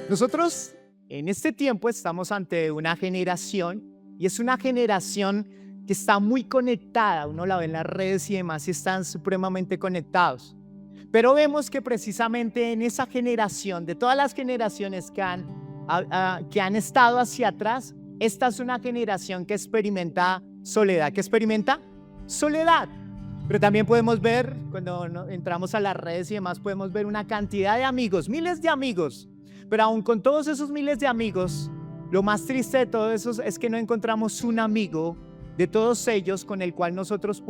Nosotros en este tiempo estamos ante una generación y es una generación que está muy conectada. Uno la ve en las redes y demás y están supremamente conectados. Pero vemos que precisamente en esa generación, de todas las generaciones que han estado hacia atrás, esta es una generación que experimenta soledad. ¿Qué experimenta? Soledad. Pero también podemos ver, cuando entramos a las redes y demás, podemos ver una cantidad de amigos, miles de amigos. Pero aún con todos esos miles de amigos, lo más triste de todo eso es que no encontramos un amigo de todos ellos con el cual nosotros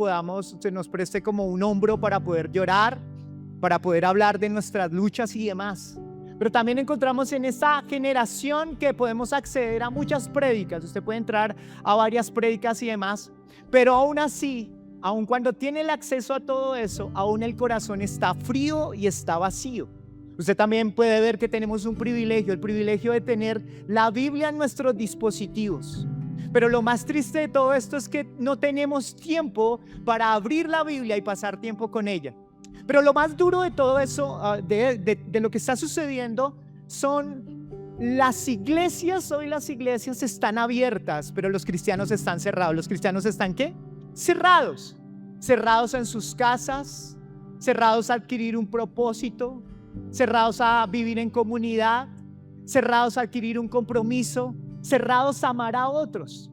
se nos preste como un hombro para poder llorar, para poder hablar de nuestras luchas y demás. Pero también encontramos en esta generación que podemos acceder a muchas prédicas. Usted puede entrar a varias prédicas y demás, pero aún así, aun cuando tiene el acceso a todo eso, aún el corazón está frío y está vacío. Usted también puede ver que tenemos un privilegio, el privilegio de tener la Biblia en nuestros dispositivos. Pero lo más triste de todo esto es que no tenemos tiempo para abrir la Biblia y pasar tiempo con ella. Pero lo más duro de todo eso, de lo que está sucediendo, son las iglesias. Hoy las iglesias están abiertas, pero los cristianos están cerrados. ¿Los cristianos están qué? Cerrados. Cerrados en sus casas, cerrados a adquirir un propósito, cerrados a vivir en comunidad, cerrados a adquirir un compromiso, cerrados a amar a otros.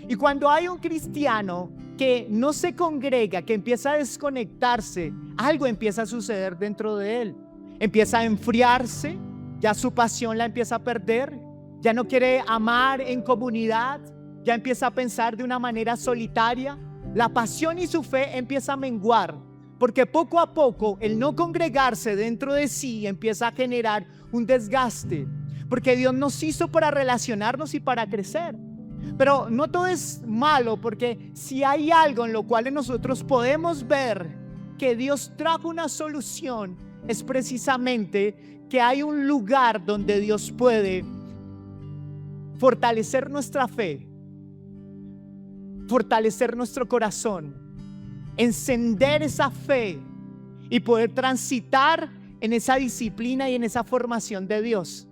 Y cuando hay un cristiano que no se congrega, que empieza a desconectarse, algo empieza a suceder dentro de él. Empieza a enfriarse, ya su pasión la empieza a perder, ya no quiere amar en comunidad, ya empieza a pensar de una manera solitaria. La pasión y su fe empieza a menguar, porque poco a poco el no congregarse dentro de sí empieza a generar un desgaste, porque Dios nos hizo para relacionarnos y para crecer. Pero no todo es malo, porque si hay algo en lo cual nosotros podemos ver que Dios trajo una solución, es precisamente que hay un lugar donde Dios puede fortalecer nuestra fe, fortalecer nuestro corazón, encender esa fe y poder transitar en esa disciplina y en esa formación de Dios.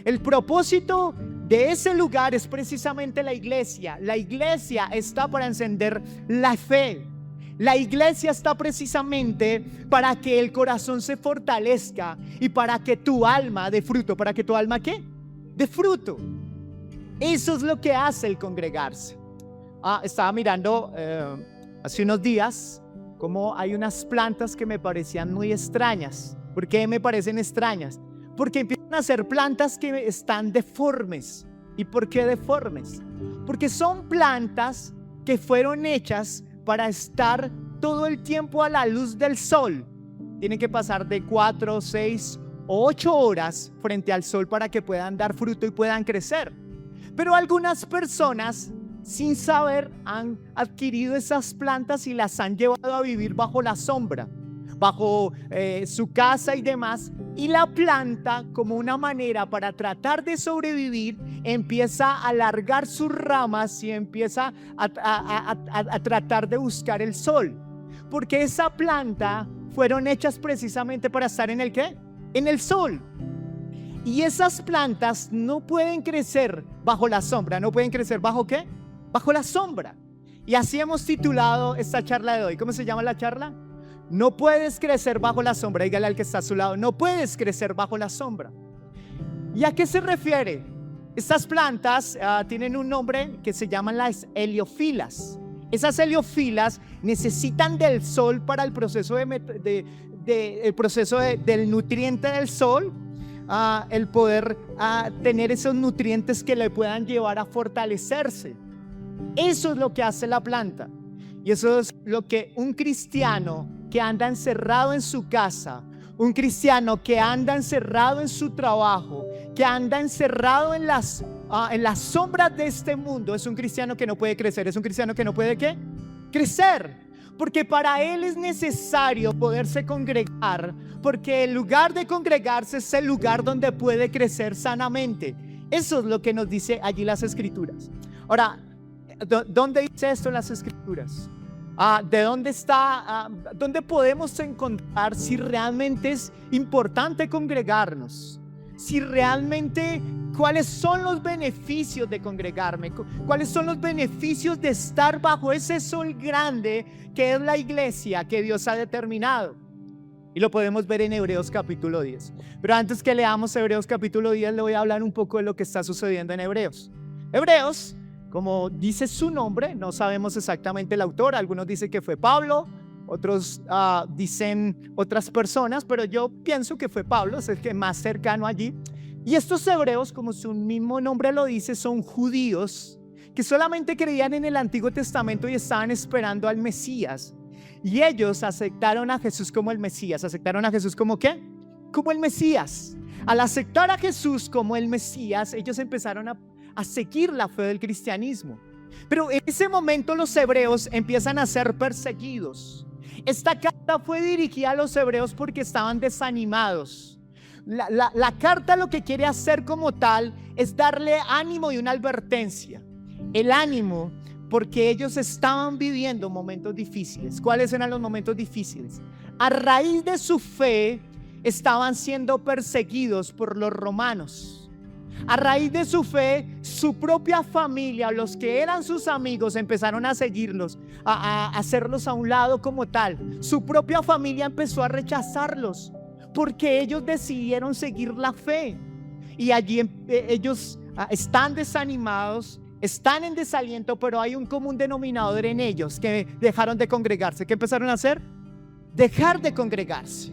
El propósito de ese lugar es precisamente la iglesia. La iglesia está para encender la fe. La iglesia está precisamente para que el corazón se fortalezca y para que tu alma dé fruto. ¿Para que tu alma qué? Dé fruto. Eso es lo que hace el congregarse. Estaba mirando hace unos días cómo hay unas plantas que me parecían muy extrañas. ¿Por qué me parecen extrañas? Porque empiezan a ser plantas que están deformes. ¿Y por qué deformes? Porque son plantas que fueron hechas para estar todo el tiempo a la luz del sol. Tienen que pasar de 4, 6 o 8 horas frente al sol para que puedan dar fruto y puedan crecer. Pero algunas personas, sin saber, han adquirido esas plantas y las han llevado a vivir bajo la sombra, bajo su casa y demás. Y la planta, como una manera para tratar de sobrevivir, empieza a alargar sus ramas y empieza a tratar de buscar el sol. Porque esa planta fueron hechas precisamente para estar ¿en el qué? En el sol. Y esas plantas no pueden crecer bajo la sombra. ¿No pueden crecer bajo qué? Bajo la sombra. Y así hemos titulado esta charla de hoy. ¿Cómo se llama la charla? No puedes crecer bajo la sombra. Dígale al que está a su lado: no puedes crecer bajo la sombra. ¿Y a qué se refiere? Estas plantas tienen un nombre que se llaman las heliofilas. Esas heliofilas necesitan del sol para el proceso del nutriente del sol, el poder tener esos nutrientes que le puedan llevar a fortalecerse. Eso es lo que hace la planta. Y eso es lo que un cristiano que anda encerrado en su casa, un cristiano que anda encerrado en su trabajo, que anda encerrado en las sombras de este mundo, es un cristiano que no puede crecer. Es un cristiano que no puede ¿qué? Crecer. Porque para él es necesario poderse congregar, porque el lugar de congregarse es el lugar donde puede crecer sanamente. Eso es lo que nos dice allí las escrituras. Ahora, ¿dónde dice esto en las escrituras? ¿De dónde está? ¿Dónde podemos encontrar si realmente es importante congregarnos? si realmente cuáles son los beneficios de congregarme, cuáles son los beneficios de estar bajo ese sol grande que es la iglesia que Dios ha determinado. Y lo podemos ver en Hebreos capítulo 10. Pero antes que leamos Hebreos capítulo 10, le voy a hablar un poco de lo que está sucediendo en Hebreos. Hebreos, como dice su nombre, no sabemos exactamente el autor. Algunos dicen que fue Pablo, otros dicen otras personas, pero yo pienso que fue Pablo, es el que más cercano allí. Y estos hebreos, como su mismo nombre lo dice, son judíos que solamente creían en el Antiguo Testamento y estaban esperando al Mesías. Y ellos aceptaron a Jesús como el Mesías. ¿Aceptaron a Jesús como qué? Como el Mesías. Al aceptar a Jesús como el Mesías, ellos empezaron a seguir la fe del cristianismo. Pero en ese momento los hebreos empiezan a ser perseguidos. Esta carta fue dirigida a los hebreos porque estaban desanimados. La carta lo que quiere hacer como tal es darle ánimo y una advertencia. El ánimo porque ellos estaban viviendo momentos difíciles. ¿Cuáles eran los momentos difíciles? A raíz de su fe estaban siendo perseguidos por los romanos. A raíz de su fe, su propia familia, los que eran sus amigos, empezaron a seguirlos, a hacerlos a un lado como tal. Su propia familia empezó a rechazarlos porque ellos decidieron seguir la fe. Y allí ellos están desanimados, están en desaliento, pero hay un común denominador en ellos que dejaron de congregarse. ¿Qué empezaron a hacer? Dejar de congregarse.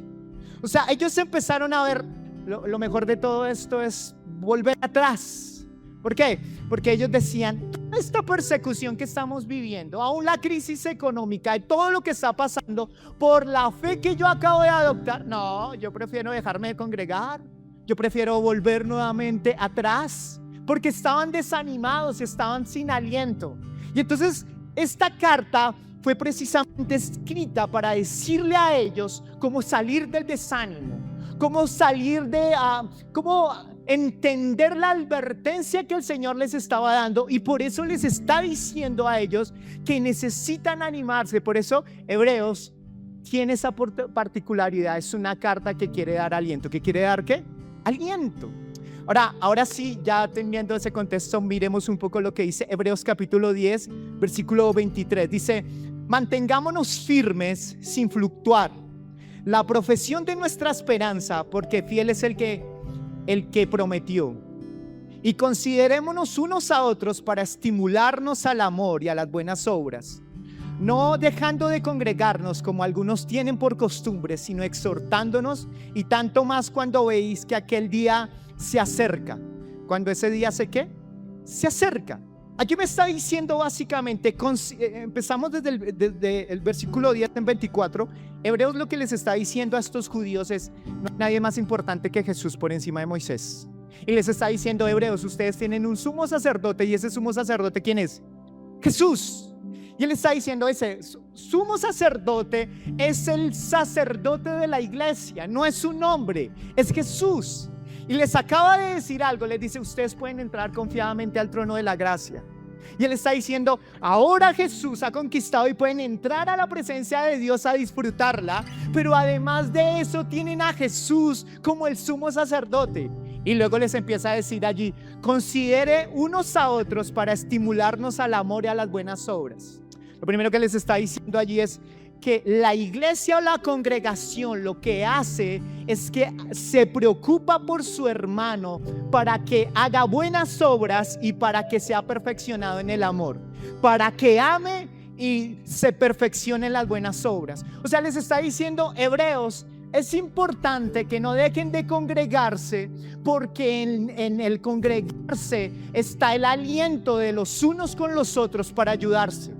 O sea, ellos empezaron a ver, lo mejor de todo esto es volver atrás. ¿Por qué? Porque ellos decían, toda esta persecución que estamos viviendo, aún la crisis económica y todo lo que está pasando por la fe que yo acabo de adoptar, no, yo prefiero dejarme de congregar, yo prefiero volver nuevamente atrás, porque estaban desanimados, estaban sin aliento. Y entonces esta carta fue precisamente escrita para decirle a ellos cómo salir del desánimo, cómo salir de, cómo entender la advertencia que el Señor les estaba dando, y por eso les está diciendo a ellos que necesitan animarse. Por eso Hebreos tiene esa particularidad, es una carta que quiere dar aliento. ¿Qué quiere dar qué? Aliento. Ahora sí, ya teniendo ese contexto, miremos un poco lo que dice Hebreos capítulo 10, versículo 23. Dice, mantengámonos firmes sin fluctuar la profesión de nuestra esperanza, porque fiel es el que prometió. Y considerémonos unos a otros para estimularnos al amor y a las buenas obras, no dejando de congregarnos como algunos tienen por costumbre, sino exhortándonos, y tanto más cuando veis que aquel día se acerca. Cuando ese día se acerca. Aquí me está diciendo básicamente, empezamos desde el versículo 10 en 24. Hebreos lo que les está diciendo a estos judíos es, no hay nadie más importante que Jesús por encima de Moisés. Y les está diciendo, hebreos, ustedes tienen un sumo sacerdote, y ese sumo sacerdote, ¿quién es? Jesús. Y él está diciendo, ese sumo sacerdote es el sacerdote de la iglesia, no es su nombre, es Jesús. Y les acaba de decir algo, les dice, ustedes pueden entrar confiadamente al trono de la gracia. Y él está diciendo, ahora Jesús ha conquistado y pueden entrar a la presencia de Dios a disfrutarla, pero además de eso tienen a Jesús como el sumo sacerdote. Y luego les empieza a decir allí, considere unos a otros para estimularnos al amor y a las buenas obras. Lo primero que les está diciendo allí es que la iglesia o la congregación lo que hace es que se preocupa por su hermano para que haga buenas obras y para que sea perfeccionado en el amor, para que ame y se perfeccione en las buenas obras. O sea, les está diciendo, hebreos, es importante que no dejen de congregarse, porque en el congregarse está el aliento de los unos con los otros para ayudarse,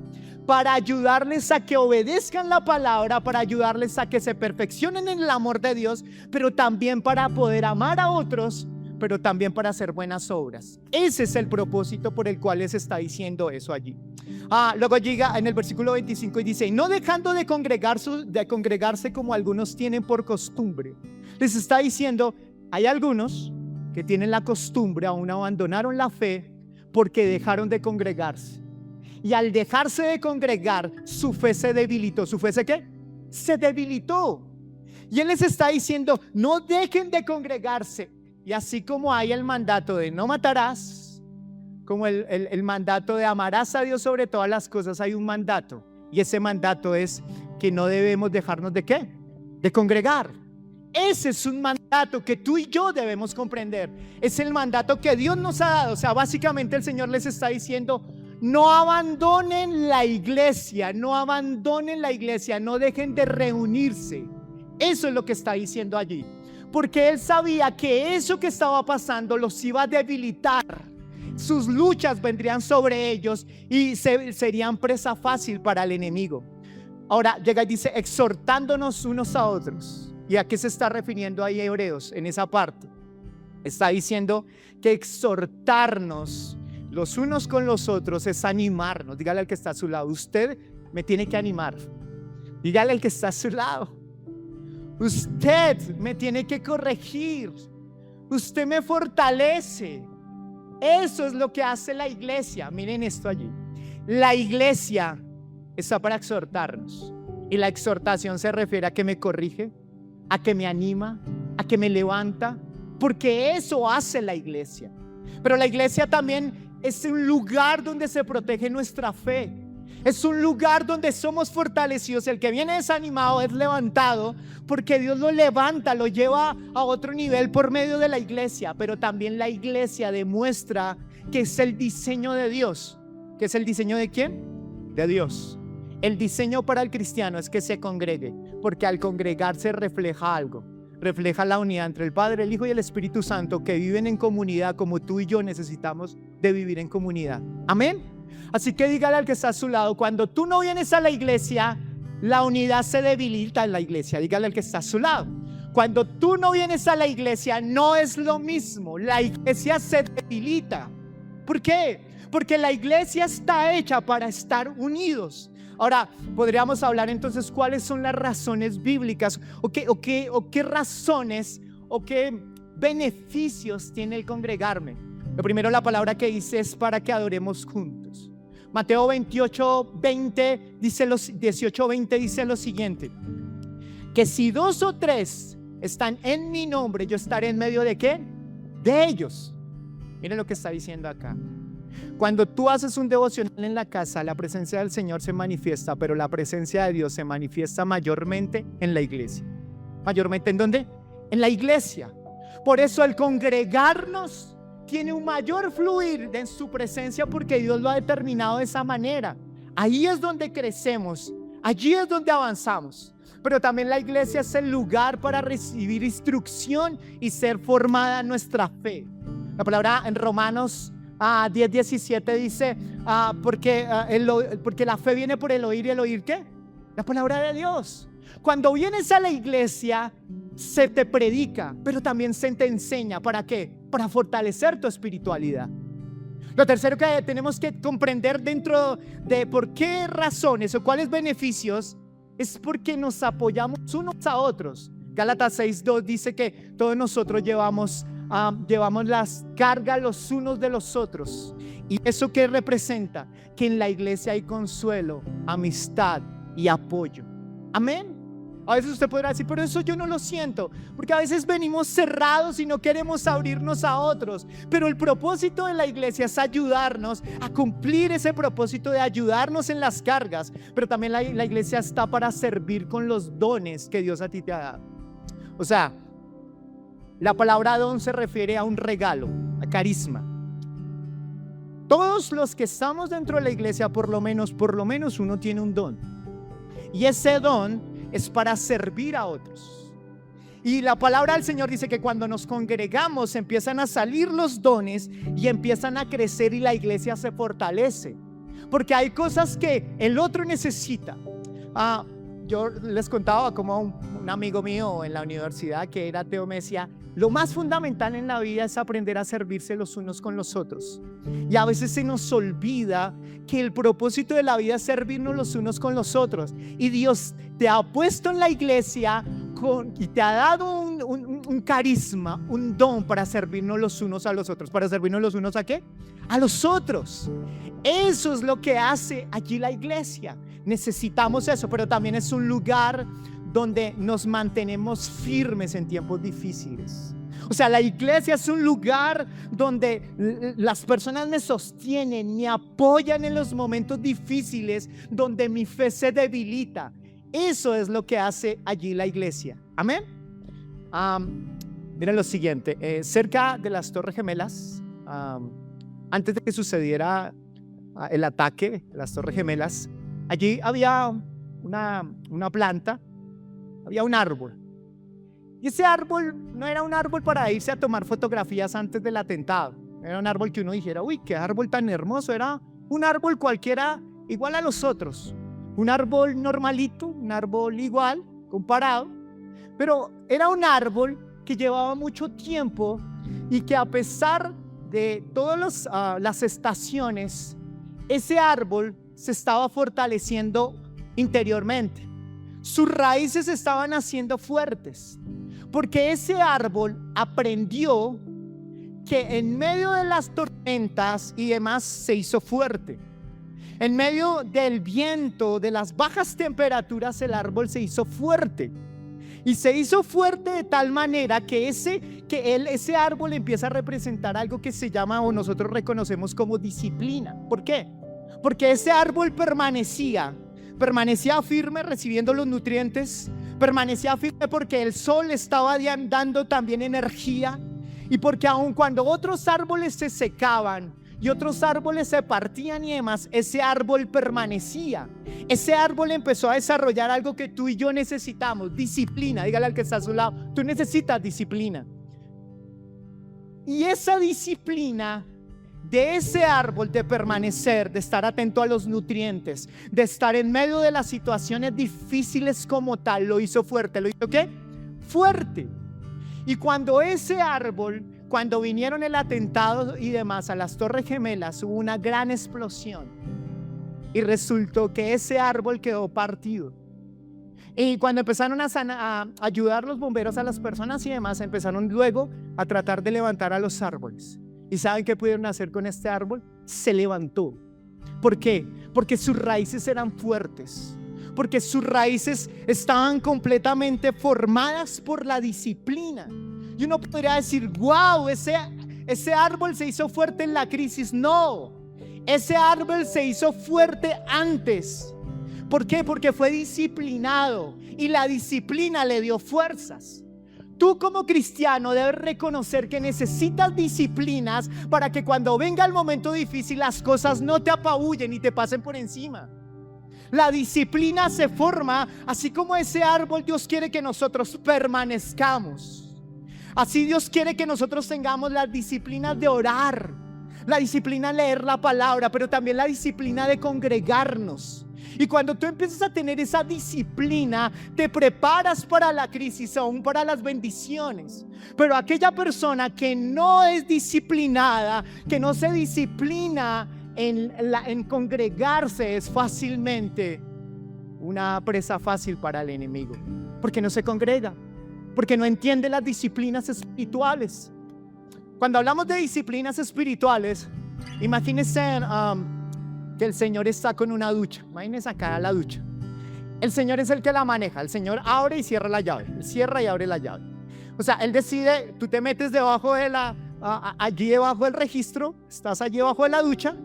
para ayudarles a que obedezcan la palabra, para ayudarles a que se perfeccionen en el amor de Dios, pero también para poder amar a otros, pero también para hacer buenas obras. Ese es el propósito por el cual les está diciendo eso allí. Luego llega en el versículo 25 y dice, no dejando de congregarse como algunos tienen por costumbre. Les está diciendo, hay algunos que tienen la costumbre, aún abandonaron la fe porque dejaron de congregarse. Y al dejarse de congregar, su fe se debilitó. ¿Su fe se debilitó. Y él les está diciendo, no dejen de congregarse. Y así como hay el mandato de no matarás, como el mandato de amarás a Dios sobre todas las cosas, hay un mandato. Y ese mandato es que no debemos dejarnos ¿de qué? De congregar. Ese es un mandato que tú y yo debemos comprender. Es el mandato que Dios nos ha dado. O sea, básicamente el Señor les está diciendo: no abandonen la iglesia, no abandonen la iglesia, no dejen de reunirse. Eso es lo que está diciendo allí. Porque Él sabía que eso que estaba pasando los iba a debilitar. Sus luchas vendrían sobre ellos y serían presa fácil para el enemigo. Ahora llega y dice: exhortándonos unos a otros. ¿Y a qué se está refiriendo ahí Hebreos en esa parte? Está diciendo que exhortarnos los unos con los otros es animarnos. Dígale al que está a su lado: usted me tiene que animar. Dígale al que está a su lado: usted me tiene que corregir. Usted me fortalece. Eso es lo que hace la iglesia. Miren esto allí. La iglesia está para exhortarnos. Y la exhortación se refiere a que me corrige, a que me anima, a que me levanta, porque eso hace la iglesia. Pero la iglesia también es un lugar donde se protege nuestra fe. Es un lugar donde somos fortalecidos. El que viene desanimado es levantado, porque Dios lo levanta, lo lleva a otro nivel por medio de la iglesia. Pero también la iglesia demuestra que es el diseño de Dios. ¿Qué es el diseño de quién? De Dios. El diseño para el cristiano es que se congregue, porque al congregarse refleja algo. Refleja la unidad entre el Padre, el Hijo y el Espíritu Santo, que viven en comunidad como tú y yo necesitamos de vivir en comunidad. Amén. Así que dígale al que está a su lado: cuando tú no vienes a la iglesia, la unidad se debilita en la iglesia. Dígale al que está a su lado: cuando tú no vienes a la iglesia, no es lo mismo. La iglesia se debilita. ¿Por qué? Porque la iglesia está hecha para estar unidos. Ahora, podríamos hablar entonces cuáles son las razones bíblicas o qué razones o qué beneficios tiene el congregarme. Lo primero, la palabra que dice es para que adoremos juntos. Mateo 18:20 dice 18:20 dice lo siguiente: que si 2 o 3 están en mi nombre, yo estaré en medio de ¿qué? De ellos. Miren lo que está diciendo acá. Cuando tú haces un devocional en la casa, la presencia del Señor se manifiesta, pero la presencia de Dios se manifiesta mayormente en la iglesia. ¿Mayormente en dónde? En la iglesia. Por eso el congregarnos tiene un mayor fluir en su presencia, porque Dios lo ha determinado de esa manera. Ahí es donde crecemos, allí es donde avanzamos. Pero también la iglesia es el lugar para recibir instrucción y ser formada nuestra fe. La palabra en Romanos 10:17 dice porque la fe viene por el oír, y el oír ¿qué? La palabra de Dios. Cuando vienes a la iglesia se te predica, pero también se te enseña. ¿Para qué? Para fortalecer tu espiritualidad. Lo tercero que tenemos que comprender dentro de por qué razones o cuáles beneficios es porque nos apoyamos unos a otros. Gálatas 6:2 dice que todos nosotros llevamos las cargas los unos de los otros. ¿Y eso qué representa? Que en la iglesia hay consuelo, amistad y apoyo. Amén. A veces usted podrá decir: pero eso yo no lo siento, porque a veces venimos cerrados y no queremos abrirnos a otros. Pero el propósito de la iglesia es ayudarnos a cumplir ese propósito de ayudarnos en las cargas. Pero también la iglesia está para servir con los dones que Dios a ti te ha dado. O sea, la palabra don se refiere a un regalo, a carisma. Todos los que estamos dentro de la iglesia, por lo menos uno tiene un don. Y ese don es para servir a otros. Y la palabra del Señor dice que cuando nos congregamos empiezan a salir los dones y empiezan a crecer, y la iglesia se fortalece. Porque hay cosas que el otro necesita. Yo les contaba como un amigo mío en la universidad que era ateo me decía: lo más fundamental en la vida es aprender a servirse los unos con los otros. Y a veces se nos olvida que el propósito de la vida es servirnos los unos con los otros. Y Dios te ha puesto en la iglesia y te ha dado un carisma, un don para servirnos los unos a los otros. ¿Para servirnos los unos a qué? A los otros. Eso es lo que hace allí la iglesia. Necesitamos eso, pero también es un lugar donde nos mantenemos firmes en tiempos difíciles. O sea, la iglesia es un lugar donde las personas me sostienen, me apoyan en los momentos difíciles, donde mi fe se debilita. Eso es lo que hace allí la iglesia. Amén. Miren lo siguiente, cerca de las Torres Gemelas, antes de que sucediera el ataque a las Torres Gemelas, allí había una planta, había un árbol. Y ese árbol no era un árbol para irse a tomar fotografías antes del atentado. Era un árbol que uno dijera, uy, qué árbol tan hermoso. Era un árbol cualquiera, igual a los otros. Un árbol normalito, un árbol igual, comparado. Pero era un árbol que llevaba mucho tiempo y que, a pesar de todas las estaciones, ese árbol se estaba fortaleciendo interiormente. Sus raíces estaban haciendo fuertes, porque ese árbol aprendió que en medio de las tormentas y demás se hizo fuerte. En medio del viento, de las bajas temperaturas, el árbol se hizo fuerte. Y se hizo fuerte de tal manera que ese árbol empieza a representar algo que se llama, o nosotros reconocemos como disciplina. ¿Por qué? Porque ese árbol permanecía firme recibiendo los nutrientes, permanecía firme porque el sol estaba dando también energía, y porque aun cuando otros árboles se secaban y otros árboles se partían y demás, ese árbol permanecía. Ese árbol empezó a desarrollar algo que tú y yo necesitamos: disciplina. Dígale al que está a su lado, tú necesitas disciplina. Y esa disciplina de ese árbol, de permanecer, de estar atento a los nutrientes, de estar en medio de las situaciones difíciles como tal, lo hizo fuerte. ¿Lo hizo qué? Fuerte. Y cuando ese árbol, cuando vinieron el atentado y demás a las Torres Gemelas, hubo una gran explosión y resultó que ese árbol quedó partido. Y cuando empezaron a ayudar los bomberos a las personas y demás, empezaron luego a tratar de levantar a los árboles. ¿Y saben qué pudieron hacer con este árbol? Se levantó. ¿Por qué? Porque sus raíces eran fuertes, porque sus raíces estaban completamente formadas por la disciplina. Y uno podría decir, wow, ese árbol se hizo fuerte en la crisis. No, ese árbol se hizo fuerte antes. ¿Por qué? Porque fue disciplinado y la disciplina le dio fuerzas. Tú, como cristiano, debes reconocer que necesitas disciplinas para que cuando venga el momento difícil las cosas no te apabullen y te pasen por encima. La disciplina se forma, así como ese árbol. Dios quiere que nosotros permanezcamos. Así Dios quiere que nosotros tengamos las disciplinas de orar, la disciplina de leer la palabra, pero también la disciplina de congregarnos. Y cuando tú empiezas a tener esa disciplina, te preparas para la crisis, aún para las bendiciones. Pero aquella persona que no es disciplinada, que no se disciplina en congregarse, es fácilmente una presa fácil para el enemigo, porque no se congrega, porque no entiende las disciplinas espirituales. Cuando hablamos de disciplinas espirituales, imagínense que el Señor está con una ducha. Imagínense acá la ducha. El Señor es el que la maneja. El Señor abre y cierra la llave. Él cierra y abre la llave. O sea, Él decide, tú te metes debajo de allí debajo del registro, estás allí debajo de la ducha,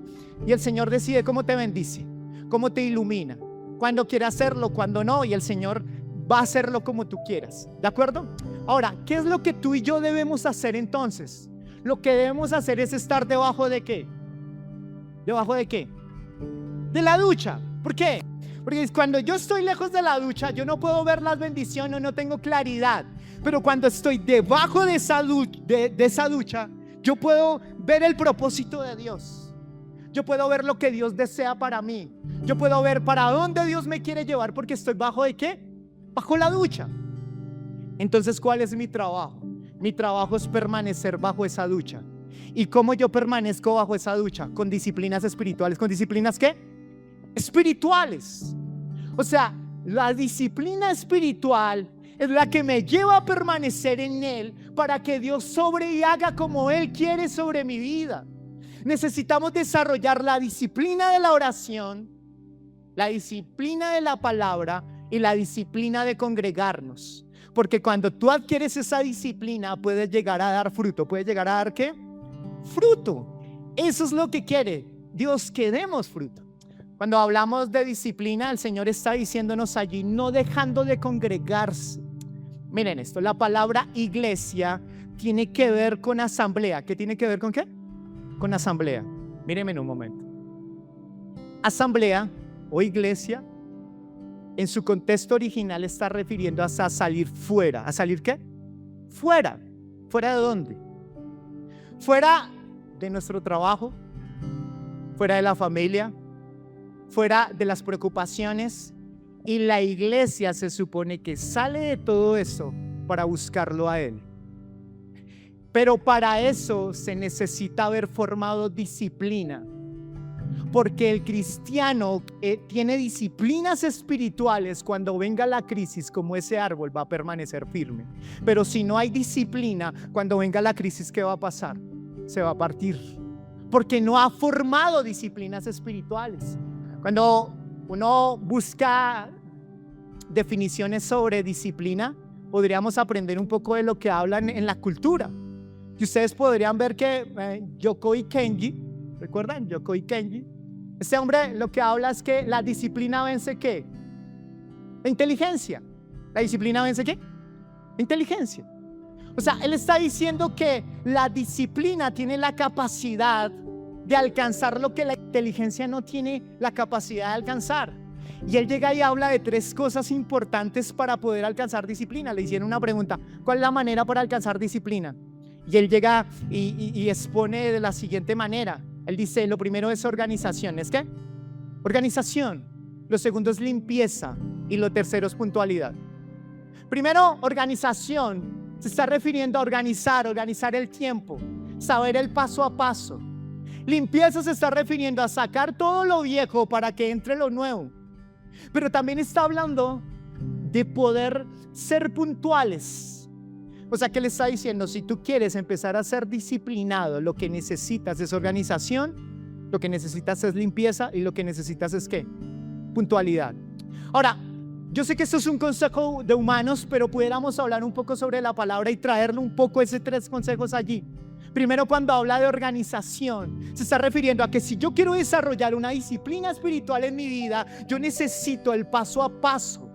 y el Señor decide cómo te bendice, cómo te ilumina, cuándo quiere hacerlo, cuándo no, y el Señor va a hacerlo como tú quieras. ¿De acuerdo? Ahora, ¿qué es lo que tú y yo debemos hacer entonces? Lo que debemos hacer es estar debajo de ¿qué? ¿Debajo de qué? De la ducha. ¿Por qué? Porque cuando yo estoy lejos de la ducha, yo no puedo ver las bendiciones, no tengo claridad. Pero cuando estoy debajo de esa ducha, yo puedo ver el propósito de Dios. Yo puedo ver lo que Dios desea para mí. Yo puedo ver para dónde Dios me quiere llevar, porque estoy bajo de ¿qué? Bajo la ducha. Entonces, ¿cuál es mi trabajo? Mi trabajo es permanecer bajo esa ducha. ¿Y cómo yo permanezco bajo esa ducha? Con disciplinas espirituales. ¿Con disciplinas qué? Espirituales. O sea, la disciplina espiritual es la que me lleva a permanecer en Él, para que Dios sobre y haga como Él quiere sobre mi vida. Necesitamos desarrollar la disciplina de la oración, la disciplina de la palabra y la disciplina de congregarnos. Porque cuando tú adquieres esa disciplina, puedes llegar a dar fruto. ¿Puedes llegar a dar qué? Fruto. Eso es lo que quiere Dios, que demos fruto. Cuando hablamos de disciplina, el Señor está diciéndonos allí, no dejando de congregarse. Miren esto, la palabra iglesia tiene que ver con asamblea. ¿Qué tiene que ver con qué? Con asamblea. Mírenme en un momento. Asamblea o iglesia, en su contexto original está refiriendo a salir fuera. ¿A salir qué? Fuera. ¿Fuera de dónde? Fuera de nuestro trabajo, fuera de la familia, fuera de las preocupaciones. Y la iglesia se supone que sale de todo eso para buscarlo a Él. Pero para eso se necesita haber formado disciplina. Porque el cristiano tiene disciplinas espirituales, cuando venga la crisis, como ese árbol va a permanecer firme. Pero si no hay disciplina, cuando venga la crisis, ¿qué va a pasar? Se va a partir. Porque no ha formado disciplinas espirituales. Cuando uno busca definiciones sobre disciplina, podríamos aprender un poco de lo que hablan en la cultura. Y ustedes podrían ver que Yokoi Kenji, ¿recuerdan? Yokoi Kenji. Este hombre lo que habla es que la disciplina vence ¿qué? La inteligencia. ¿La disciplina vence qué? La inteligencia. O sea, él está diciendo que la disciplina tiene la capacidad de alcanzar lo que la inteligencia no tiene la capacidad de alcanzar. Y él llega y habla de 3 cosas importantes para poder alcanzar disciplina. Le hicieron una pregunta: ¿cuál es la manera para alcanzar disciplina? Y él llega y expone de la siguiente manera. Él dice: lo primero es organización. ¿Es qué? Organización. Lo segundo es limpieza. Y lo tercero es puntualidad. Primero, organización. Se está refiriendo a organizar el tiempo, saber el paso a paso. Limpieza se está refiriendo a sacar todo lo viejo para que entre lo nuevo. Pero también está hablando de poder ser puntuales. O sea, que le está diciendo: si tú quieres empezar a ser disciplinado, lo que necesitas es organización, lo que necesitas es limpieza y lo que necesitas es ¿qué? Puntualidad. Ahora, yo sé que esto es un consejo de humanos, pero pudiéramos hablar un poco sobre la palabra y traerle un poco esos 3 consejos allí. Primero, cuando habla de organización, se está refiriendo a que si yo quiero desarrollar una disciplina espiritual en mi vida, yo necesito el paso a paso.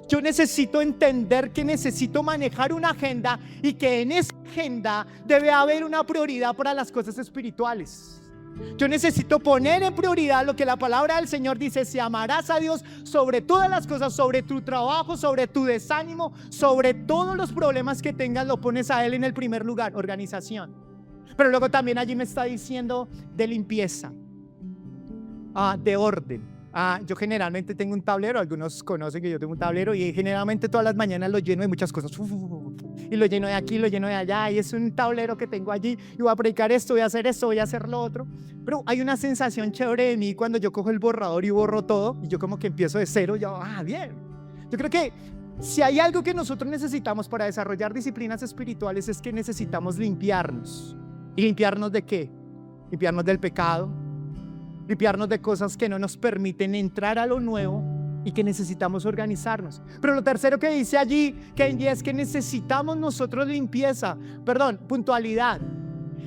Yo necesito entender que necesito manejar una agenda y que en esa agenda debe haber una prioridad para las cosas espirituales. Yo necesito poner en prioridad lo que la palabra del Señor dice: si amarás a Dios sobre todas las cosas, sobre tu trabajo, sobre tu desánimo, sobre todos los problemas que tengas, lo pones a Él en el primer lugar. Organización. Pero luego también allí me está diciendo de limpieza, de orden. Yo generalmente tengo un tablero. Algunos conocen que yo tengo un tablero y generalmente todas las mañanas lo lleno de muchas cosas. Y lo lleno de aquí, lo lleno de allá. Y es un tablero que tengo allí. Y voy a predicar esto, voy a hacer esto, voy a hacer lo otro. Pero hay una sensación chévere de mí cuando yo cojo el borrador y borro todo. Y yo como que empiezo de cero. Yo, bien. Yo creo que si hay algo que nosotros necesitamos para desarrollar disciplinas espirituales, es que necesitamos limpiarnos. ¿Y limpiarnos de qué? Limpiarnos del pecado. Limpiarnos de cosas que no nos permiten entrar a lo nuevo y que necesitamos organizarnos. Pero lo tercero que dice allí, Kenji, es que necesitamos nosotros puntualidad.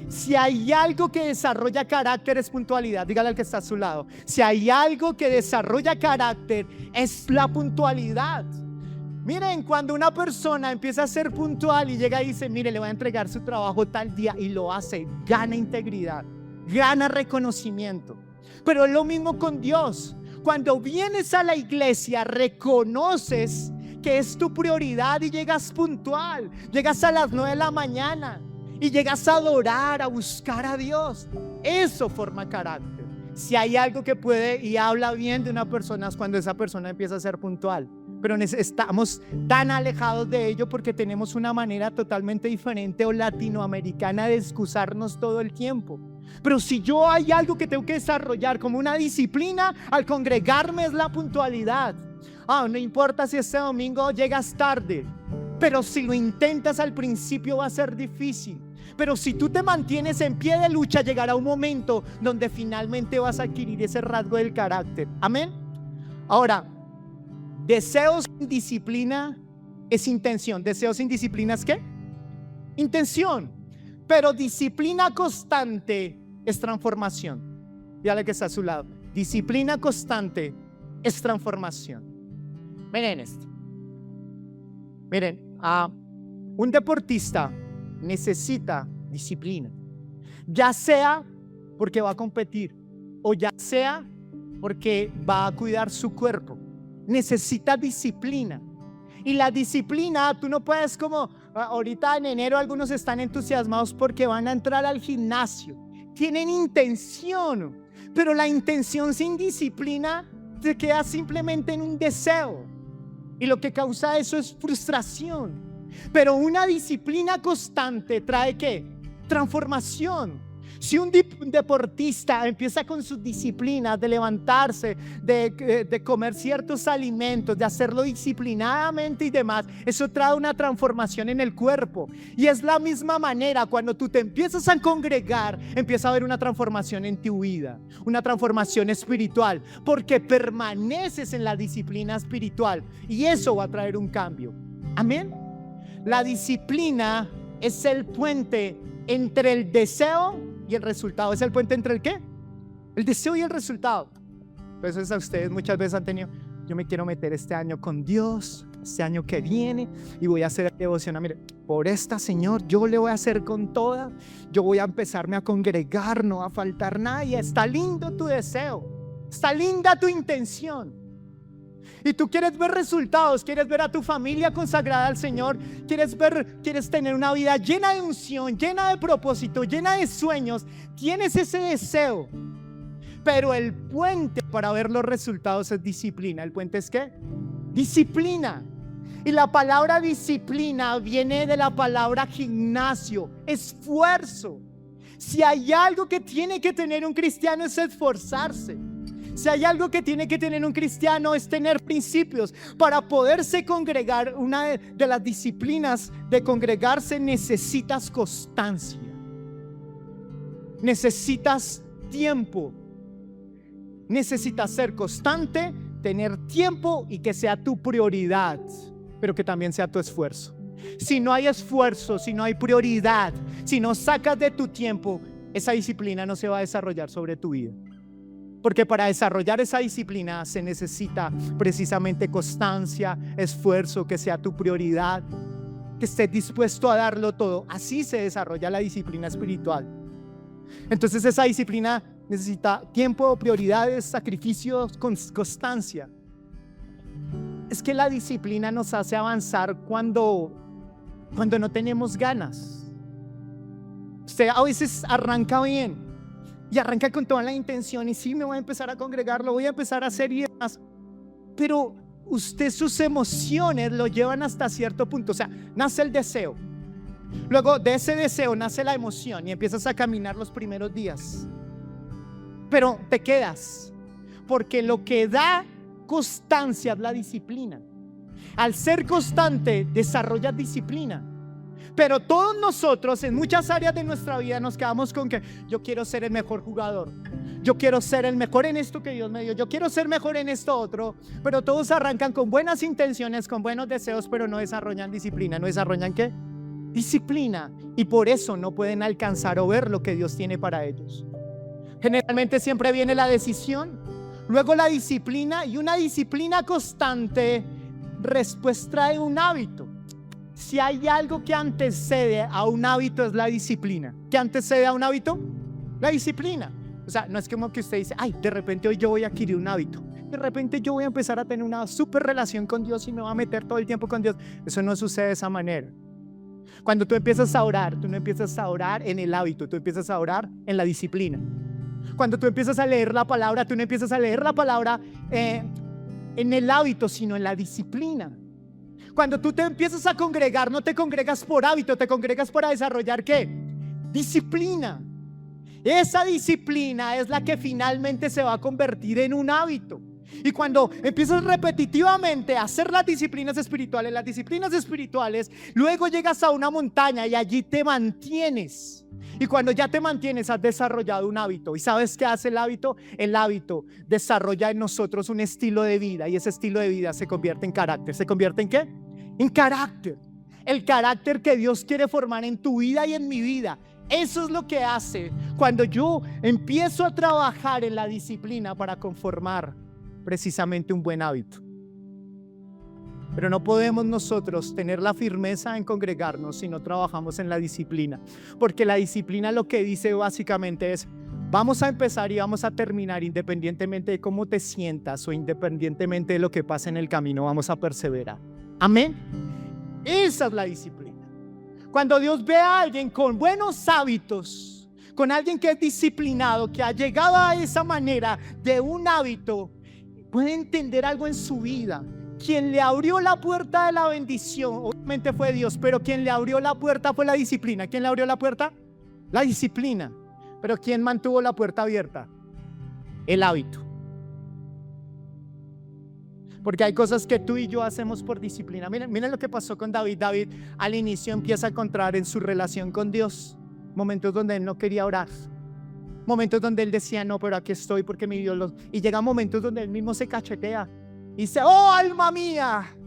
Si hay algo que desarrolla carácter, es puntualidad. Dígale al que está a su lado: si hay algo que desarrolla carácter, es la puntualidad. Miren, cuando una persona empieza a ser puntual y llega y dice: mire, le voy a entregar su trabajo tal día, y lo hace, gana integridad, gana reconocimiento. Pero es lo mismo con Dios. Cuando vienes a la iglesia, reconoces que es tu prioridad y llegas puntual. Llegas a las 9 de la mañana y llegas a adorar, a buscar a Dios. Eso forma carácter. Si hay algo que puede y habla bien de una persona, es cuando esa persona empieza a ser puntual. Pero estamos tan alejados de ello porque tenemos una manera totalmente diferente o latinoamericana de excusarnos todo el tiempo. Pero si yo hay algo que tengo que desarrollar como una disciplina al congregarme, es la puntualidad. No importa si este domingo llegas tarde, pero si lo intentas al principio va a ser difícil. Pero si tú te mantienes en pie de lucha, llegará un momento donde finalmente vas a adquirir ese rasgo del carácter. Amén. Ahora, deseos sin disciplina es intención. Deseo sin disciplina es ¿qué? Intención. Pero disciplina constante es transformación. Dígale que está a su lado. Disciplina constante es transformación. Miren esto. Miren, un deportista necesita disciplina, ya sea porque va a competir o ya sea porque va a cuidar su cuerpo. Necesita disciplina. Y la disciplina, tú no puedes como ahorita en enero algunos están entusiasmados porque van a entrar al gimnasio, tienen intención, pero la intención sin disciplina te queda simplemente en un deseo, y lo que causa eso es frustración. Pero una disciplina constante trae ¿qué? Transformación. Si un deportista empieza con su disciplina de levantarse, de comer ciertos alimentos, de hacerlo disciplinadamente y demás, eso trae una transformación en el cuerpo. Y es la misma manera cuando tú te empiezas a congregar, empieza a haber una transformación en tu vida, una transformación espiritual, porque permaneces en la disciplina espiritual y eso va a traer un cambio. Amén. La disciplina es el puente entre el deseo y el resultado. ¿Es el puente entre el qué? El deseo y el resultado. Por eso a ustedes muchas veces han tenido: yo me quiero meter este año con Dios, este año que viene, y voy a hacer devoción. Mire, por esta, Señor, yo le voy a hacer con toda. Yo voy a empezarme a congregar, no va a faltar nada. Y está lindo tu deseo, está linda tu intención. Y tú quieres ver resultados, quieres ver a tu familia consagrada al Señor, quieres tener una vida llena de unción, llena de propósito, llena de sueños. Tienes ese deseo, pero el puente para ver los resultados es disciplina. ¿El puente es qué? Disciplina. Y la palabra disciplina viene de la palabra gimnasio, esfuerzo. Si hay algo que tiene que tener un cristiano es esforzarse. Si hay algo que tiene que tener un cristiano es tener principios. Para poderse congregar, una de las disciplinas de congregarse, necesitas constancia, necesitas tiempo, necesitas ser constante, tener tiempo y que sea tu prioridad, pero que también sea tu esfuerzo. Si no hay esfuerzo, si no hay prioridad, si no sacas de tu tiempo, esa disciplina no se va a desarrollar sobre tu vida. Porque para desarrollar esa disciplina se necesita precisamente constancia, esfuerzo, que sea tu prioridad, que estés dispuesto a darlo todo. Así se desarrolla la disciplina espiritual. Entonces esa disciplina necesita tiempo, prioridades, sacrificios, constancia. Es que la disciplina nos hace avanzar cuando no tenemos ganas. Usted a veces arranca bien y arranca con toda la intención y sí, me voy a empezar a congregar, lo voy a empezar a hacer y demás, pero usted, sus emociones lo llevan hasta cierto punto. O sea, nace el deseo, luego de ese deseo nace la emoción y empiezas a caminar los primeros días, pero te quedas, porque lo que da constancia es la disciplina. Al ser constante desarrollas disciplina. Pero todos nosotros en muchas áreas de nuestra vida nos quedamos con que yo quiero ser el mejor jugador, yo quiero ser el mejor en esto que Dios me dio, yo quiero ser mejor en esto otro. Pero todos arrancan con buenas intenciones, con buenos deseos, pero no desarrollan disciplina. ¿No desarrollan qué? Disciplina. Y por eso no pueden alcanzar o ver lo que Dios tiene para ellos. Generalmente siempre viene la decisión, luego la disciplina, y una disciplina constante después trae un hábito. Si hay algo que antecede a un hábito es la disciplina. ¿Qué antecede a un hábito? La disciplina. O sea, no es como que usted dice: ay, de repente hoy yo voy a adquirir un hábito, de repente yo voy a empezar a tener una super relación con Dios y me voy a meter todo el tiempo con Dios. Eso no sucede de esa manera. Cuando tú empiezas a orar, tú no empiezas a orar en el hábito, tú empiezas a orar en la disciplina. Cuando tú empiezas a leer la palabra, tú no empiezas a leer la palabra en el hábito, sino en la disciplina. Cuando tú te empiezas a congregar, no te congregas por hábito, te congregas para desarrollar ¿qué? Disciplina. Esa disciplina es la que finalmente se va a convertir en un hábito. Y cuando empiezas repetitivamente a hacer las disciplinas espirituales, luego llegas a una montaña y allí te mantienes. Y cuando ya te mantienes, has desarrollado un hábito. ¿Y sabes qué hace el hábito? El hábito desarrolla en nosotros un estilo de vida, y ese estilo de vida se convierte en carácter. ¿Se convierte en qué? En carácter. El carácter que Dios quiere formar en tu vida y en mi vida. Eso es lo que hace cuando yo empiezo a trabajar en la disciplina para conformar precisamente un buen hábito. Pero no podemos nosotros tener la firmeza en congregarnos si no trabajamos en la disciplina. Porque la disciplina lo que dice básicamente es: vamos a empezar y vamos a terminar, independientemente de cómo te sientas o independientemente de lo que pase en el camino, vamos a perseverar. Amén. Esa es la disciplina. Cuando Dios ve a alguien con buenos hábitos, con alguien que es disciplinado, que ha llegado a esa manera de un hábito, puede entender algo en su vida. Quien le abrió la puerta de la bendición, obviamente fue Dios, pero quien le abrió la puerta fue la disciplina. ¿Quién le abrió la puerta? La disciplina. Pero ¿quién mantuvo la puerta abierta? El hábito. Porque hay cosas que tú y yo hacemos por disciplina. Miren lo que pasó con David. David al inicio empieza a encontrar en su relación con Dios momentos donde él no quería orar, momentos donde él decía: no, pero aquí estoy porque mi Dios Y llega momentos donde él mismo se cachetea y dice: oh, alma mía,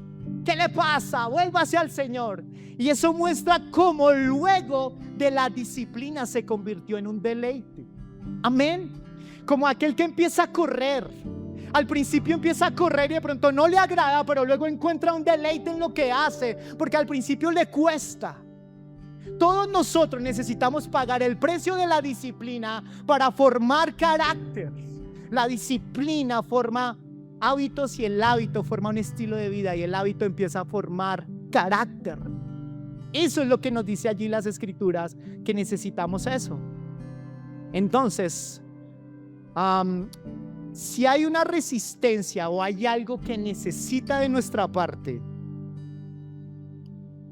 ¿qué le pasa? Vuélvase al Señor. Y eso muestra cómo luego de la disciplina se convirtió en un deleite. Amén. Como aquel que empieza a correr. Al principio empieza a correr y de pronto no le agrada, pero luego encuentra un deleite en lo que hace, porque al principio le cuesta. Todos nosotros necesitamos pagar el precio de la disciplina para formar carácter. La disciplina forma hábitos y el hábito forma un estilo de vida, y el hábito empieza a formar carácter. Eso es lo que nos dice allí las escrituras, que necesitamos eso. Entonces, si hay una resistencia o hay algo que necesita de nuestra parte,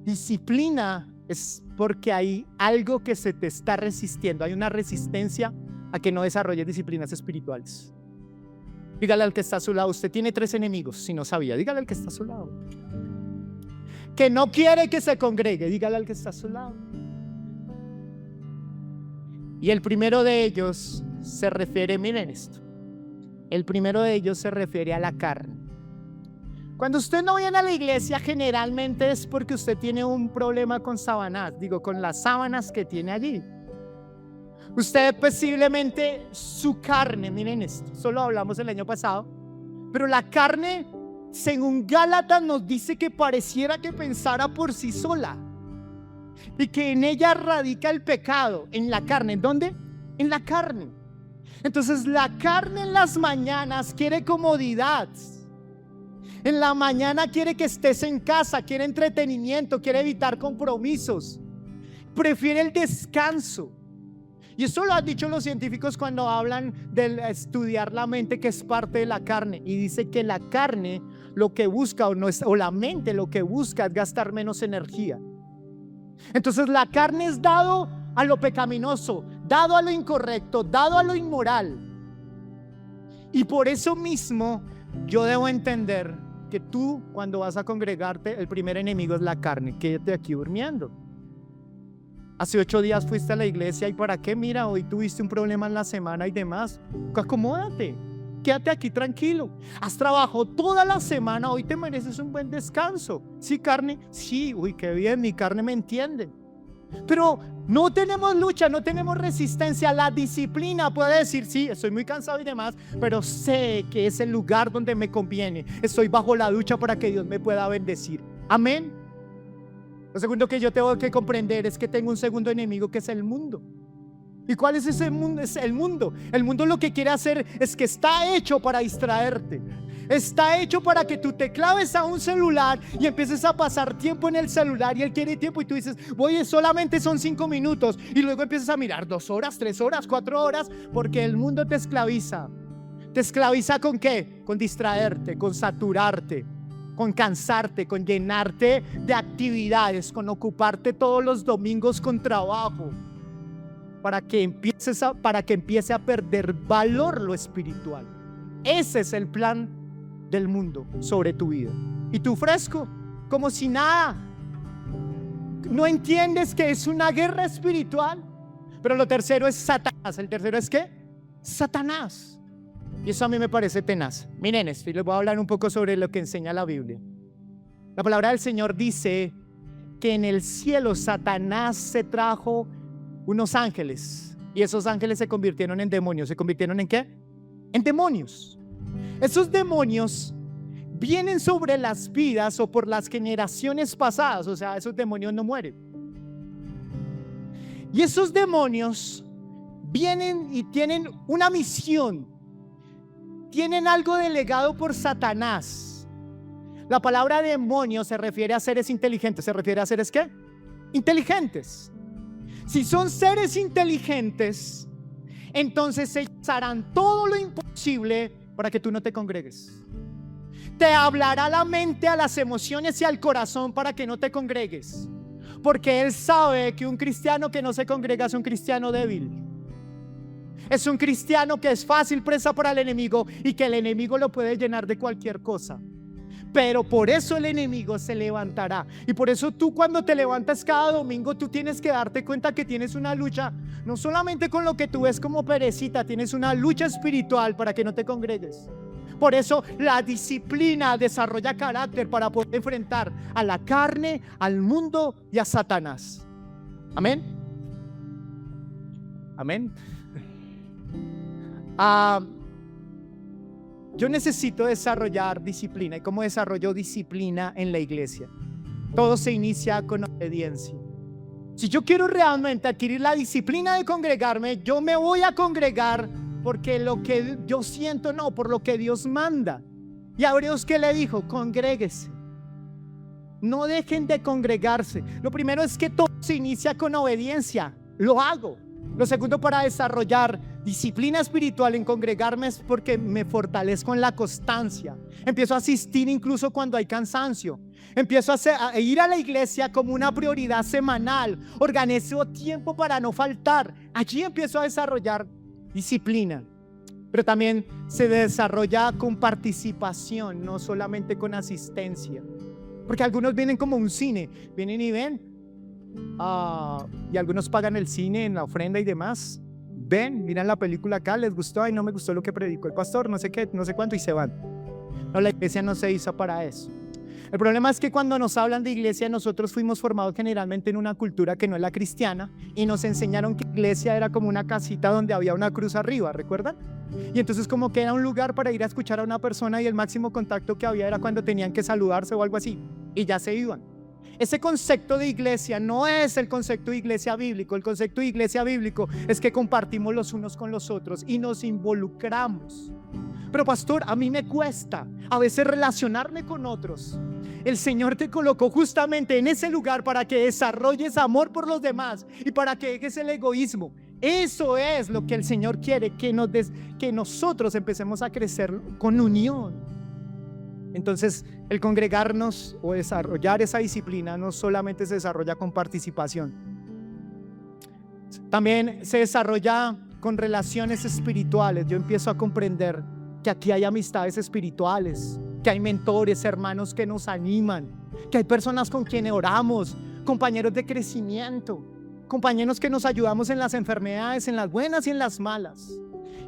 disciplina es porque hay algo que se te está resistiendo. Hay una resistencia a que no desarrolles disciplinas espirituales. Dígale al que está a su lado: usted tiene 3 enemigos, si no sabía. Dígale al que está a su lado que no quiere que se congregue. Dígale al que está a su lado. Y el primero de ellos se refiere, miren esto, el primero de ellos se refiere a la carne. Cuando usted no viene a la iglesia, generalmente es porque usted tiene un problema con con las sábanas que tiene allí. Usted posiblemente su carne, miren esto, solo hablamos el año pasado, pero la carne, según Gálatas, nos dice que pareciera que pensara por sí sola y que en ella radica el pecado, en la carne. ¿En dónde? En la carne. Entonces la carne en las mañanas quiere comodidad. En la mañana quiere que estés en casa, quiere entretenimiento, quiere evitar compromisos, prefiere el descanso. Y eso lo han dicho los científicos cuando hablan de estudiar la mente, que es parte de la carne. Y dice que la carne lo que busca, o la mente lo que busca, es gastar menos energía. Entonces la carne es dado a lo pecaminoso, dado a lo incorrecto, dado a lo inmoral. Y por eso mismo yo debo entender que tú, cuando vas a congregarte, el primer enemigo es la carne. Quédate aquí durmiendo. Hace 8 días fuiste a la iglesia, ¿y para qué? Mira, hoy tuviste un problema en la semana y demás. Acomódate, quédate aquí tranquilo. Has trabajado toda la semana, hoy te mereces un buen descanso. ¿Sí, carne? Sí, uy, qué bien, mi carne me entiende. Pero no tenemos lucha, no tenemos resistencia. La disciplina puede decir: sí, estoy muy cansado y demás, pero sé que es el lugar donde me conviene. Estoy bajo la ducha para que Dios me pueda bendecir. Amén. Lo segundo que yo tengo que comprender es que tengo un segundo enemigo, que es el mundo. ¿Y cuál es ese mundo? Es el mundo. El mundo lo que quiere hacer es que está hecho para distraerte. Está hecho para que tú te claves a un celular y empieces a pasar tiempo en el celular, y él quiere tiempo y tú dices: oye, solamente son 5 minutos, y luego empiezas a mirar 2 horas, 3 horas, 4 horas, porque el mundo te esclaviza. ¿Te esclaviza con qué? Con distraerte, con saturarte, con cansarte, con llenarte de actividades, con ocuparte todos los domingos con trabajo, para que empiece a perder valor lo espiritual. Ese es el plan del mundo sobre tu vida. Y tú fresco, como si nada. ¿No entiendes que es una guerra espiritual? Pero lo tercero es Satanás. ¿El tercero es qué? Satanás. Y eso a mí me parece tenaz. Miren esto, y les voy a hablar un poco sobre lo que enseña la Biblia. La palabra del Señor dice que en el cielo Satanás se trajo unos ángeles, y esos ángeles se convirtieron en demonios. ¿Se convirtieron en qué? En demonios. Esos demonios vienen sobre las vidas o por las generaciones pasadas. O sea, esos demonios no mueren. Y esos demonios vienen y tienen una misión. Tienen algo delegado por Satanás. La palabra demonio se refiere a seres inteligentes. ¿Se refiere a seres qué? Inteligentes. Si son seres inteligentes, entonces ellos harán todo lo imposible para que tú no te congregues. Te hablará la mente, a las emociones y al corazón para que no te congregues. Porque él sabe que un cristiano que no se congrega es un cristiano débil. Es un cristiano que es fácil presa para el enemigo y que el enemigo lo puede llenar de cualquier cosa. Pero por eso el enemigo se levantará. Y por eso tú, cuando te levantas cada domingo, tú tienes que darte cuenta que tienes una lucha, no solamente con lo que tú ves como perecita, tienes una lucha espiritual para que no te congregues. Por eso la disciplina desarrolla carácter para poder enfrentar a la carne, al mundo y a Satanás. Amén. Amén. Yo necesito desarrollar disciplina. ¿Y cómo desarrollo disciplina en la iglesia? Todo se inicia con obediencia. Si yo quiero realmente adquirir la disciplina de congregarme, yo me voy a congregar porque lo que yo siento, no, por lo que Dios manda. Y a Hebreos, ¿qué le dijo? Congréguese. No dejen de congregarse. Lo primero es que todo se inicia con obediencia. Lo hago. Lo segundo, para desarrollar disciplina espiritual en congregarme, es porque me fortalezco en la constancia. Empiezo a asistir incluso cuando hay cansancio. Empiezo a ir a la iglesia como una prioridad semanal. Organizo tiempo para no faltar. Allí empiezo a desarrollar disciplina. Pero también se desarrolla con participación, no solamente con asistencia. Porque algunos vienen como un cine, vienen y ven, y algunos pagan el cine en la ofrenda y demás. Ven, miran la película acá, les gustó, ay, no me gustó lo que predicó el pastor, no sé qué, no sé cuánto, y se van. No, la iglesia no se hizo para eso. El problema es que cuando nos hablan de iglesia, nosotros fuimos formados generalmente en una cultura que no es la cristiana, y nos enseñaron que iglesia era como una casita donde había una cruz arriba, ¿recuerdan? Y entonces como que era un lugar para ir a escuchar a una persona, y el máximo contacto que había era cuando tenían que saludarse o algo así, y ya se iban. Ese concepto de iglesia no es el concepto de iglesia bíblico. El concepto de iglesia bíblico es que compartimos los unos con los otros y nos involucramos. Pero pastor, a mí me cuesta a veces relacionarme con otros. El Señor te colocó justamente en ese lugar para que desarrolles amor por los demás y para que dejes el egoísmo. Eso es lo que el Señor quiere, que nosotros empecemos a crecer con unión. Entonces, el congregarnos o desarrollar esa disciplina no solamente se desarrolla con participación, también se desarrolla con relaciones espirituales. Yo empiezo a comprender que aquí hay amistades espirituales, que hay mentores, hermanos que nos animan, que hay personas con quienes oramos, compañeros de crecimiento, compañeros que nos ayudamos en las enfermedades, en las buenas y en las malas.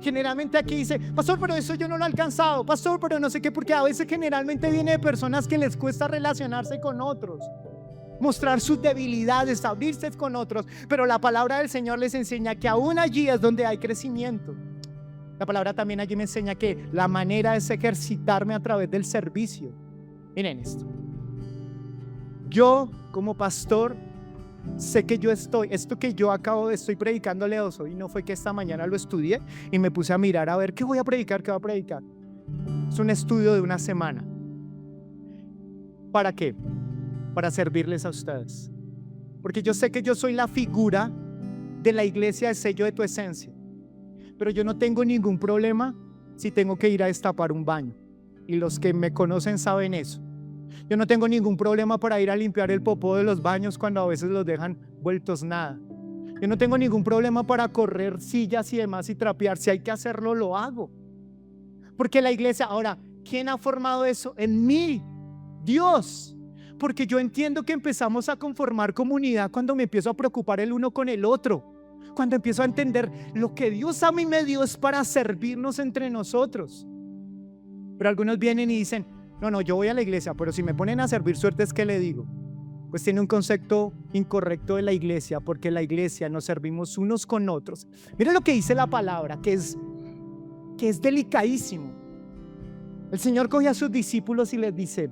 Generalmente aquí dice, pastor, pero eso yo no lo he alcanzado, pastor, pero no sé qué, porque a veces generalmente viene de personas que les cuesta relacionarse con otros, mostrar sus debilidades, abrirse con otros, pero la palabra del Señor les enseña que aún allí es donde hay crecimiento. La palabra también allí me enseña que la manera es ejercitarme a través del servicio. Miren esto, yo como pastor sé que esto que yo estoy predicándoles hoy, no fue que esta mañana lo estudié y me puse a mirar a ver qué voy a predicar. Es un estudio de una semana. ¿Para qué? Para servirles a ustedes. Porque yo sé que yo soy la figura de la iglesia, de sello de tu esencia. Pero yo no tengo ningún problema si tengo que ir a destapar un baño. Y los que me conocen saben eso. Yo no tengo ningún problema para ir a limpiar el popó de los baños cuando a veces los dejan vueltos nada. Yo no tengo ningún problema para correr sillas y demás y trapear. Si hay que hacerlo, lo hago. Porque la iglesia, ahora, ¿quién ha formado eso? En mí, Dios. Porque yo entiendo que empezamos a conformar comunidad cuando me empiezo a preocupar el uno con el otro. Cuando empiezo a entender lo que Dios a mí me dio es para servirnos entre nosotros. Pero algunos vienen y dicen, no, yo voy a la iglesia, pero si me ponen a servir, suerte es que le digo. Pues tiene un concepto incorrecto de la iglesia, porque la iglesia nos servimos unos con otros. Mira lo que dice la palabra, que es delicadísimo. El Señor coge a sus discípulos y les dice,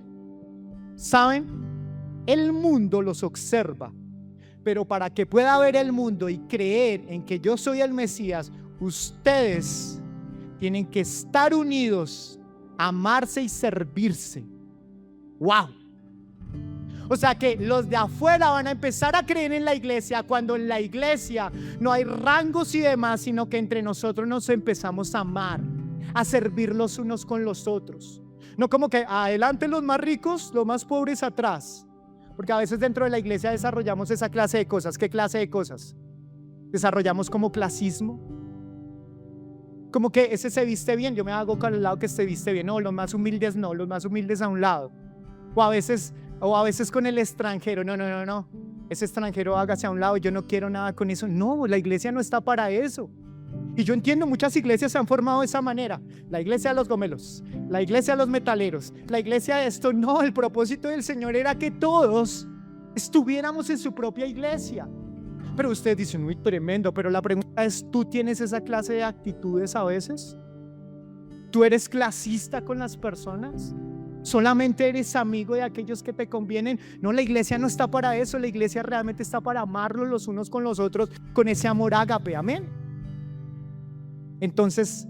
¿saben? El mundo los observa, pero para que pueda ver el mundo y creer en que yo soy el Mesías, ustedes tienen que estar unidos, amarse y servirse. ¡Wow! O sea que los de afuera van a empezar a creer en la iglesia cuando en la iglesia no hay rangos y demás, sino que entre nosotros nos empezamos a amar, a servir los unos con los otros. No como que adelante los más ricos, los más pobres atrás. Porque a veces dentro de la iglesia desarrollamos esa clase de cosas. ¿Qué clase de cosas? Desarrollamos como clasismo. Como que ese se viste bien, yo me hago con el lado que se viste bien. No, los más humildes no, los más humildes a un lado. O a veces con el extranjero. No. Ese extranjero hágase a un lado, yo no quiero nada con eso. No, la iglesia no está para eso. Y yo entiendo, muchas iglesias se han formado de esa manera. La iglesia de los gomelos, la iglesia de los metaleros, la iglesia de esto. No, el propósito del Señor era que todos estuviéramos en su propia iglesia. Pero ustedes dicen, uy, tremendo. Pero la pregunta es, ¿tú tienes esa clase de actitudes a veces? ¿Tú eres clasista con las personas? ¿Solamente eres amigo de aquellos que te convienen? No, la iglesia no está para eso. La iglesia realmente está para amarlos los unos con los otros, con ese amor ágape. Amén. Entonces,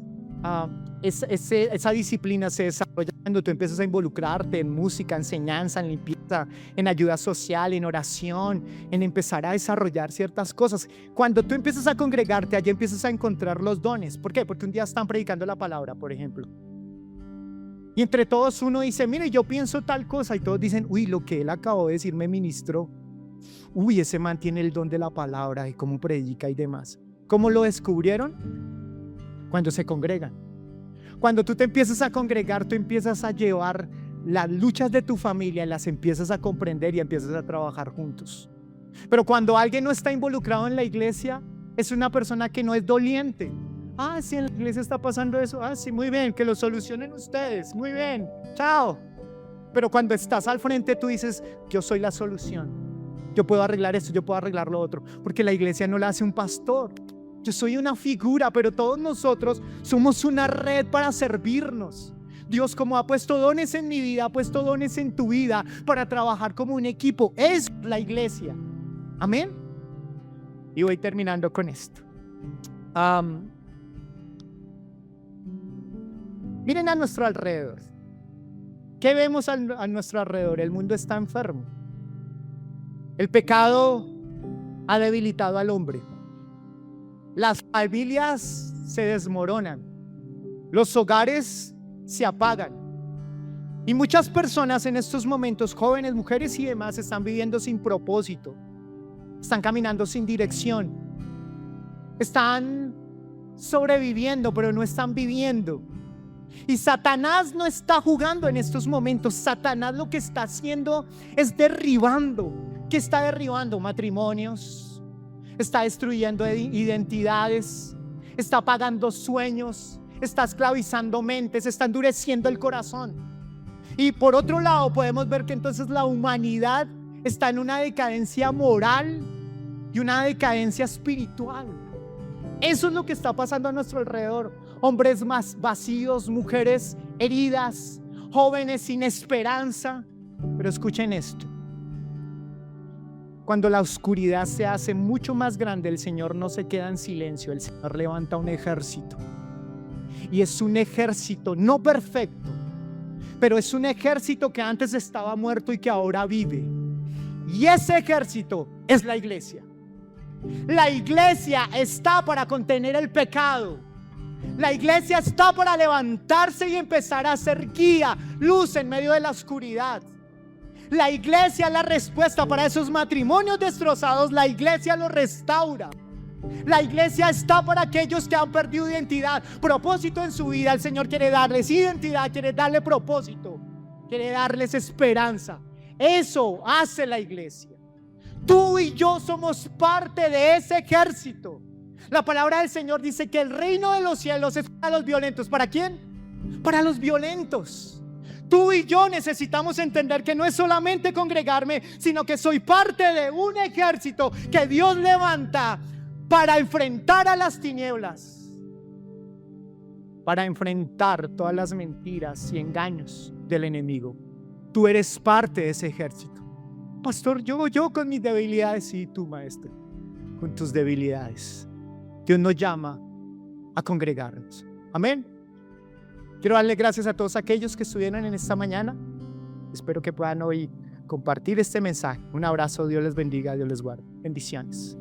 esa disciplina se desarrolla cuando tú empiezas a involucrarte en música, enseñanza, en limpieza, en ayuda social, en oración, en empezar a desarrollar ciertas cosas. Cuando tú empiezas a congregarte, allí empiezas a encontrar los dones. ¿Por qué? Porque un día están predicando la palabra, por ejemplo. Y entre todos uno dice, mire, yo pienso tal cosa. Y todos dicen, uy, lo que él acabó de decir me ministró. Uy, ese man tiene el don de la palabra y cómo predica y demás. ¿Cómo lo descubrieron? Cuando se congregan. Cuando tú te empiezas a congregar, tú empiezas a llevar las luchas de tu familia, las empiezas a comprender y empiezas a trabajar juntos. Pero cuando alguien no está involucrado en la iglesia, es una persona que no es doliente. Sí, en la iglesia está pasando eso. Sí, muy bien, que lo solucionen ustedes. Muy bien, chao. Pero cuando estás al frente, tú dices, yo soy la solución. Yo puedo arreglar esto, yo puedo arreglar lo otro. Porque la iglesia no la hace un pastor. Yo soy una figura, pero todos nosotros somos una red para servirnos. Dios, como ha puesto dones en mi vida, ha puesto dones en tu vida para trabajar como un equipo. Es la iglesia. Amén. Y voy terminando con esto. Miren a nuestro alrededor. ¿Qué vemos a nuestro alrededor? El mundo está enfermo. El pecado ha debilitado al hombre. Las familias se desmoronan, los hogares se apagan y muchas personas en estos momentos, jóvenes, mujeres y demás, están viviendo sin propósito, están caminando sin dirección, están sobreviviendo pero no están viviendo. Y Satanás no está jugando en estos momentos. Satanás lo que está haciendo es derribando. ¿Qué está derribando? Matrimonios. Está destruyendo identidades, está apagando sueños, está esclavizando mentes, está endureciendo el corazón. Y por otro lado podemos ver que entonces la humanidad está en una decadencia moral y una decadencia espiritual. Eso es lo que está pasando a nuestro alrededor. Hombres más vacíos, mujeres heridas, jóvenes sin esperanza. Pero escuchen esto. Cuando la oscuridad se hace mucho más grande, el Señor no se queda en silencio. El Señor levanta un ejército. Y es un ejército no perfecto, pero es un ejército que antes estaba muerto y que ahora vive. Y ese ejército es la iglesia. La iglesia está para contener el pecado. La iglesia está para levantarse y empezar a ser guía, luz en medio de la oscuridad. La iglesia es la respuesta para esos matrimonios destrozados. La iglesia los restaura. La iglesia está para aquellos que han perdido identidad, propósito en su vida. El Señor quiere darles identidad, quiere darle propósito, quiere darles esperanza. Eso hace la iglesia. Tú y yo somos parte de ese ejército. La palabra del Señor dice que el reino de los cielos es para los violentos. ¿Para quién? Para los violentos. Tú y yo necesitamos entender que no es solamente congregarme, sino que soy parte de un ejército que Dios levanta para enfrentar a las tinieblas, para enfrentar todas las mentiras y engaños del enemigo. Tú eres parte de ese ejército. Pastor, yo con mis debilidades, y tú, maestro, con tus debilidades. Dios nos llama a congregarnos. Amén. Quiero darle gracias a todos aquellos que estuvieron en esta mañana. Espero que puedan hoy compartir este mensaje. Un abrazo, Dios les bendiga, Dios les guarde. Bendiciones.